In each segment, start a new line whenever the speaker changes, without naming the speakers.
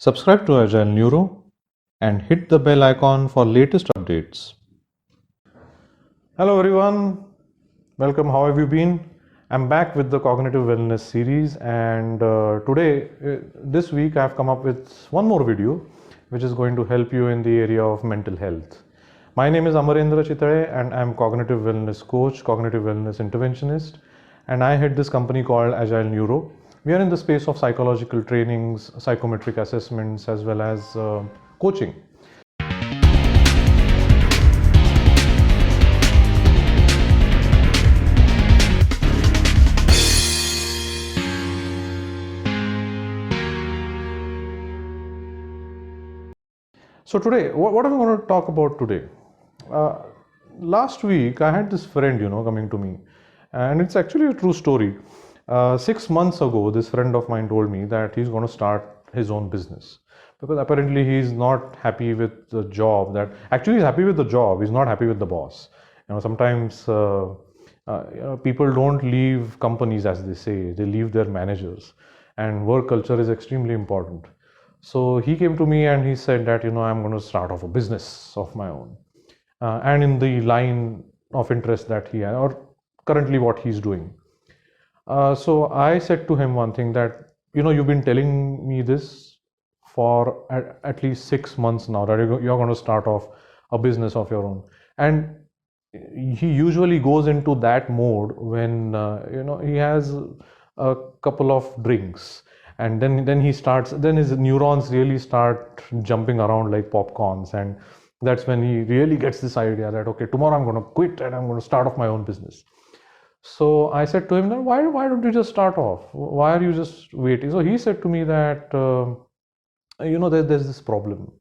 Subscribe to Agile Neuro and hit the bell icon for latest updates. Hello everyone, welcome. How have you been? I'm back with the cognitive wellness series, and this week I have come up with one more video which is going to help you in the area of mental health. My name is Amarendra and I'm cognitive wellness coach, cognitive wellness interventionist, and I head this company called Agile Neuro. We are in the space of psychological trainings, psychometric assessments, as well as coaching. So today, what am I going to talk about today? Last week, I had this friend, coming to me, and it's actually a true story. 6 months ago, this friend of mine told me that he's going to start his own business because apparently he's not happy with the job. Actually he's happy with the job. He's not happy with the boss. Sometimes people don't leave companies, as they say. They leave their managers, and work culture is extremely important. So he came to me and he said that, I'm going to start off a business of my own. And in the line of interest that he had, or currently what he's doing. So I said to him one thing that, you've been telling me this for at least 6 months now, that you're going to start off a business of your own. And he usually goes into that mode when, he has a couple of drinks. And then his neurons really start jumping around like popcorns. And that's when he really gets this idea that, okay, tomorrow I'm going to quit and I'm going to start off my own business. So I said to him, that why don't you just start off? Why are you just waiting? So he said to me that, there's this problem.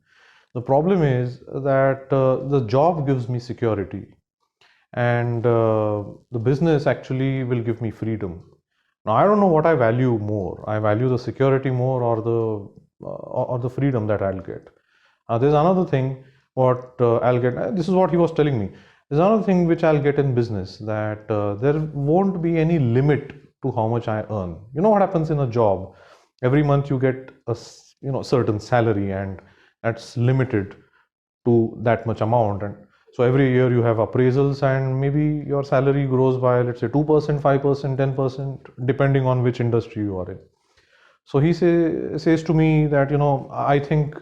The problem is that the job gives me security, and the business actually will give me freedom. Now, I don't know what I value more. I value the security more, or the freedom that I'll get. There's another thing what I'll get. This is what he was telling me. There's another thing which I'll get in business, that there won't be any limit to how much I earn. You know what happens in a job? Every month you get a certain salary, and that's limited to that much amount. And so every year you have appraisals, and maybe your salary grows by, let's say, 2%, 5%, 10%, depending on which industry you are in. So he says to me that, I think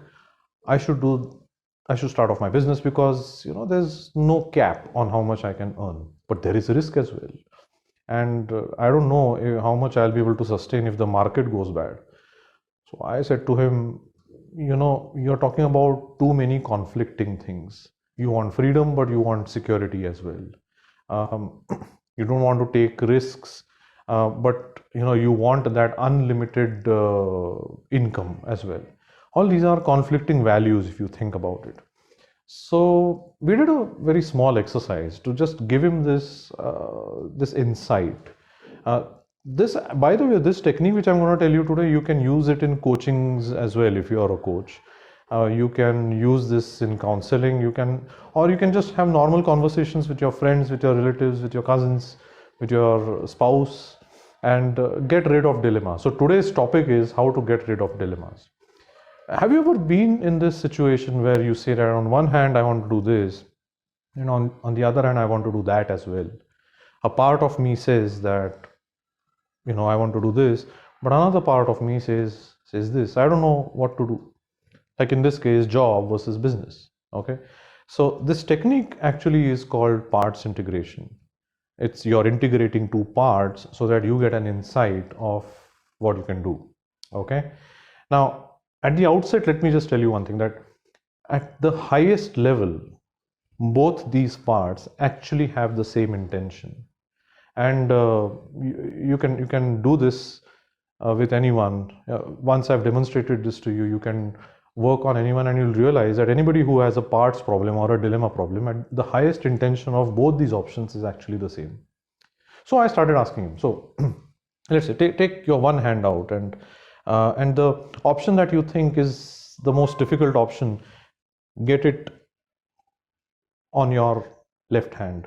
I should start off my business because, there's no cap on how much I can earn, but there is risk as well. And I don't know how much I'll be able to sustain if the market goes bad. So I said to him, you're talking about too many conflicting things. You want freedom, but you want security as well. You don't want to take risks, but you want that unlimited income as well. All these are conflicting values if you think about it. So we did a very small exercise to just give him this insight. By the way, this technique which I'm going to tell you today, you can use it in coachings as well if you are a coach. You can use this in counseling. You can just have normal conversations with your friends, with your relatives, with your cousins, with your spouse, and get rid of dilemmas. So today's topic is how to get rid of dilemmas. Have you ever been in this situation where you say that on one hand I want to do this, and on the other hand I want to do that as well? A part of me says that, I want to do this, but another part of me says this. I don't know what to do. Like in this case, job versus business. Okay, so this technique actually is called parts integration. You're integrating two parts so that you get an insight of what you can do. Okay, now at the outset, let me just tell you one thing, that at the highest level, both these parts actually have the same intention. And you can do this with anyone. Once I've demonstrated this to you, you can work on anyone, and you'll realize that anybody who has a parts problem or a dilemma problem, at the highest intention of both these options is actually the same. So I started asking him, so let's say take your one hand out, and the option that you think is the most difficult option, get it on your left hand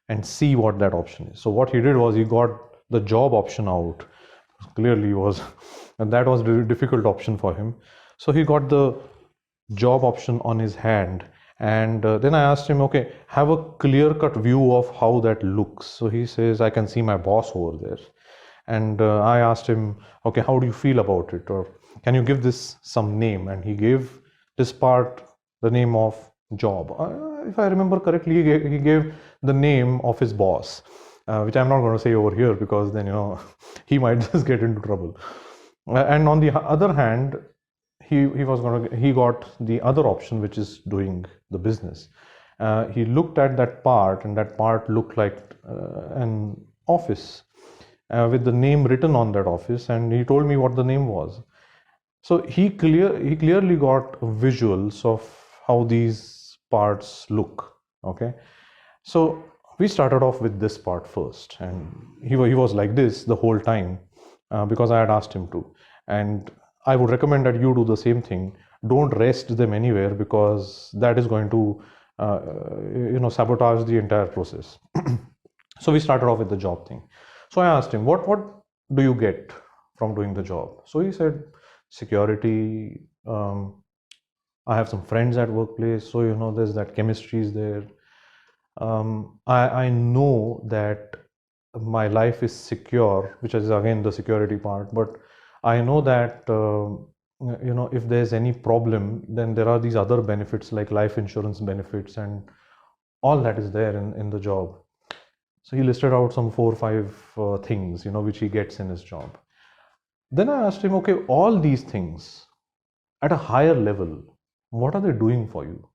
and see what that option is. So what he did was he got the job option out. Clearly and that was a difficult option for him. So he got the job option on his hand, and then I asked him, okay, have a clear cut view of how that looks. So he says, I can see my boss over there. And I asked him, okay, how do you feel about it, or can you give this some name? And he gave this part the name of job. If I remember correctly, he gave the name of his boss, which I'm not going to say over here because then he might just get into trouble. And on the other hand, he got the other option, which is doing the business. He looked at that part, and that part looked like an office with the name written on that office, and he told me what the name was. So he clearly got visuals of how these parts look. Okay, so we started off with this part first, and he was like this the whole time because I had asked him to. And I would recommend that you do the same thing. Don't rest them anywhere, because that is going to sabotage the entire process. So we started off with the job thing. So I asked him, what do you get from doing the job? So he said, security. I have some friends at workplace, so there's that chemistry is there. I know that my life is secure, which is again the security part, but I know that if there's any problem, then there are these other benefits like life insurance benefits, and all that is there in the job. So he listed out some 4 or 5 things which he gets in his job. Then I asked him, okay, all these things at a higher level, what are they doing for you?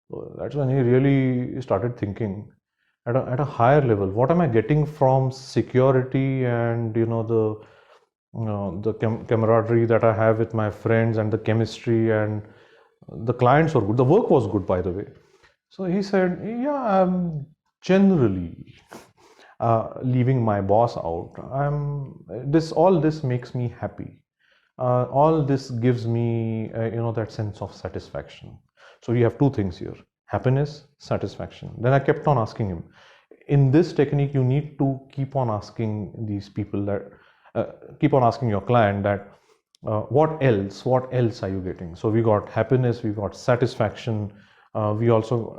So that's when he really started thinking at a higher level, what am I getting from security and the camaraderie that I have with my friends, and the chemistry, and the clients were good. The work was good, by the way. So he said, yeah, I'm generally leaving my boss out. All this makes me happy. All this gives me that sense of satisfaction. So you have 2 things here: happiness, satisfaction. Then I kept on asking him, in this technique you need to keep on asking these people that keep on asking your client that what else are you getting? So we got happiness, we got satisfaction. We also,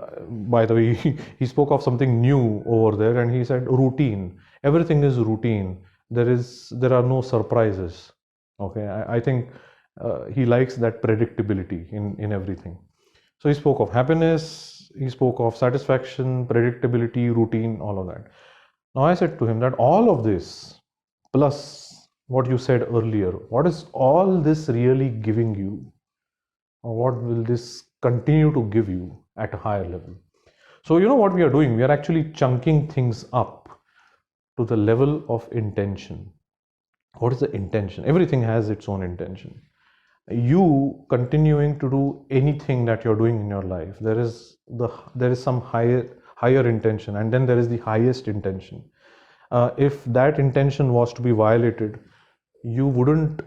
by the way, he spoke of something new over there, and he said routine. Everything is routine. There are no surprises. Okay, I think he likes that predictability in everything. So he spoke of happiness, he spoke of satisfaction, predictability, routine, all of that. Now I said to him that all of this plus what you said earlier, what is all this really giving you, or what will this continue to give you at a higher level? So what we are doing, we are actually chunking things up to the level of intention. What is the intention? Everything has its own intention. You continuing to do anything that you're doing in your life, there is some higher intention, and then there is the highest intention. If that intention was to be violated, you wouldn't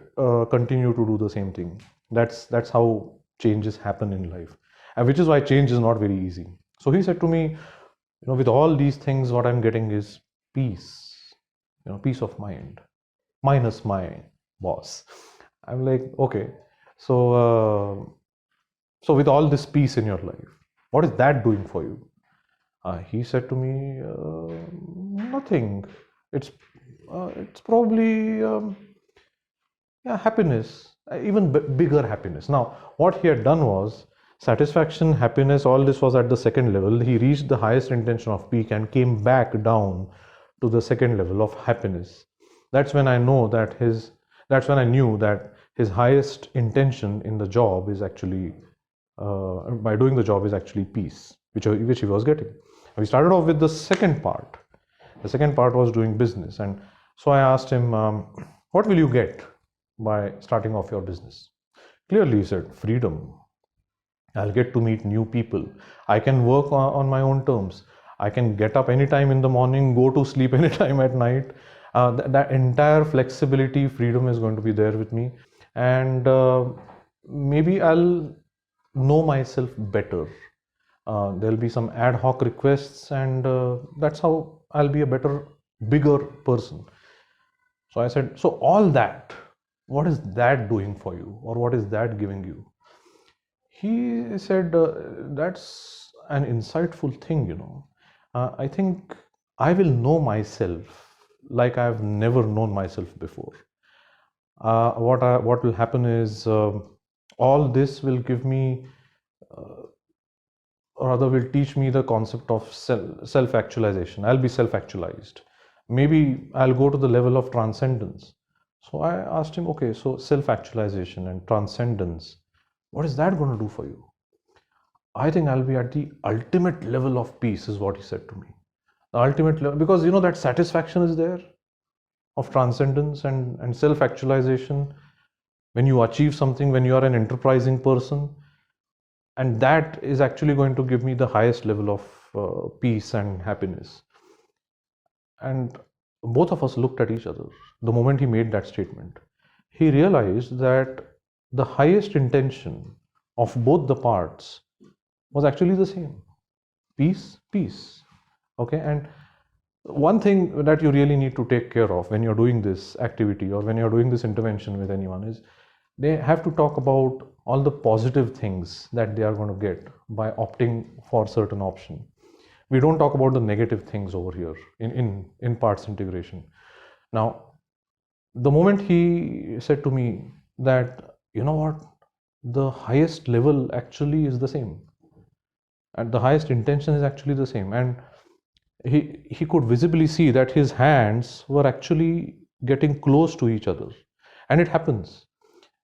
continue to do the same thing. That's how changes happen in life, and which is why change is not very easy. So he said to me, with all these things, what I'm getting is peace, peace of mind, minus my boss. I'm like, okay, so with all this peace in your life, what is that doing for you? He said to me, nothing. It's probably happiness, even bigger happiness. Now, what he had done was satisfaction, happiness, all this was at the second level. He reached the highest intention of peak and came back down to the second level of happiness. That's when I knew that his highest intention in the job is actually, by doing the job, is actually peace, which he was getting. We started off with the second part. The second part was doing business. And so I asked him, what will you get by starting off your business? Clearly, he said, freedom. I'll get to meet new people. I can work on my own terms. I can get up anytime in the morning, go to sleep anytime at night. That entire flexibility, freedom is going to be there with me. And maybe I'll know myself better. There'll be some ad hoc requests, and that's how I'll be a better, bigger person. So I said, so all that what is that doing for you, or what is that giving you? He said, that's an insightful thing, I think I will know myself like I've never known myself before. What will happen is, all this will give me, or rather will teach me the concept of self-actualization. I'll be self-actualized. Maybe I'll go to the level of transcendence. So I asked him, okay, so self-actualization and transcendence, what is that going to do for you? I think I'll be at the ultimate level of peace, is what he said to me. The ultimate level, because that satisfaction is there of transcendence and self-actualization when you achieve something, when you are an enterprising person. And that is actually going to give me the highest level of peace and happiness. And both of us looked at each other the moment he made that statement. He realized that the highest intention of both the parts was actually the same: peace, peace. Okay, and one thing that you really need to take care of when you're doing this activity or when you're doing this intervention with anyone is they have to talk about all the positive things that they are going to get by opting for certain option. We don't talk about the negative things over here in parts integration. Now, the moment he said to me that, you know what, the highest level actually is the same, and the highest intention is actually the same, and he could visibly see that his hands were actually getting close to each other. And it happens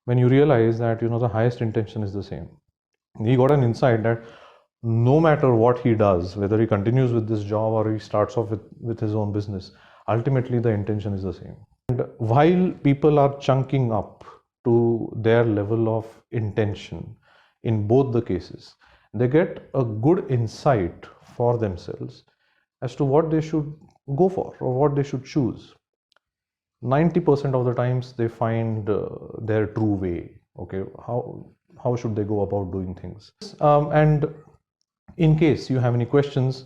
when you realize that the highest intention is the same. He got an insight that no matter what he does, whether he continues with this job or he starts off with his own business, ultimately the intention is the same. And while people are chunking up to their level of intention in both the cases, they get a good insight for themselves as to what they should go for or what they should choose. 90% of the times they find their true way. Okay, how should they go about doing things? And in case you have any questions,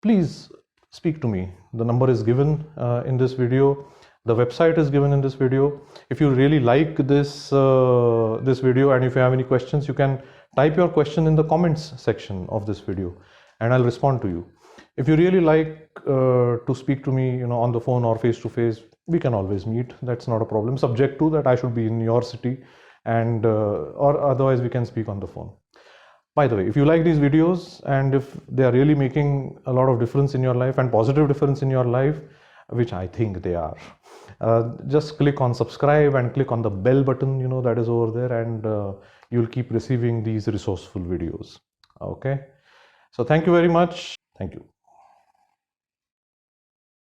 please speak to me. The number is given in this video. The website is given in this video. If you really like this this video, and if you have any questions, you can type your question in the comments section of this video and I'll respond to you. If you really like to speak to me, on the phone or face to face, we can always meet. That's not a problem, subject to that I should be in your city, and or otherwise we can speak on the phone. By the way, if you like these videos and if they are really making a lot of difference in your life and positive difference in your life, which I think they are, just click on subscribe and click on the bell button, that is over there, and you'll keep receiving these resourceful videos. Okay, so thank you very much. Thank you.